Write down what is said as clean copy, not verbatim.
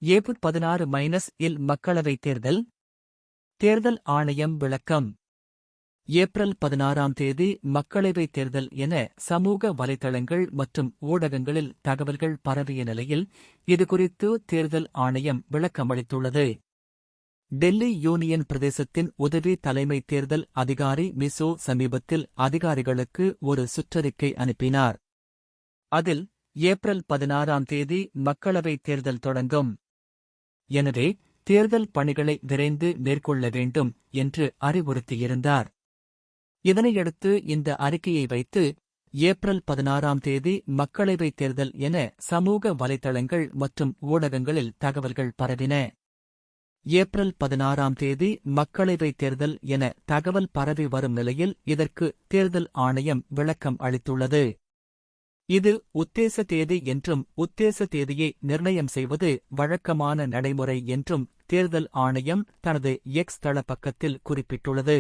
April 16-இல் மக்களவைத் தேர்தல். தேர்தல் ஆணையம் விளக்கம். ஏப்ரல் 16ஆம் தேதி மக்களவைத் தேர்தல் என சமூக வலைதளங்கள் மற்றும் ஊடகங்களில் தகவல்கள் பரவிய நிலையில் இதுகுறித்து தேர்தல் ஆணையம் விளக்கமளித்துள்ளது. டெல்லி யூனியன் பிரதேசத்தின் உதவி தலைமை தேர்தல் அதிகாரி மிசோ சமீபத்தில் அதிகாரிகளுக்கு ஒரு சுற்றறிக்கை அனுப்பினார். அதில் ஏப்ரல் 16ஆம் தேதி மக்களவைத் தேர்தல் தொடங்கும். எனவே தேர்தல் பணிகளை விரைந்து மேற்கொள்ள வேண்டும் என்று அறிவுறுத்தியிருந்தார். இதனையடுத்து இந்த அறிக்கையை வைத்து ஏப்ரல் 16ஆம் தேதி மக்களவைத் தேர்தல் என சமூக வலைதளங்கள் மற்றும் ஊடகங்களில் தகவல்கள் பரவின. ஏப்ரல் 16ஆம் தேதி மக்களவைத் தேர்தல் என தகவல் பரவி வரும் நிலையில் இதற்கு தேர்தல் ஆணையம் விளக்கம் அளித்துள்ளது. இது உத்தேச தேதி என்றும் உத்தேச தேதியை நிர்ணயம் செய்வது வழக்கமான நடைமுறை என்றும் தேர்தல் ஆணையம் தனது எக்ஸ் தள பக்கத்தில் குறிப்பிட்டுள்ளது.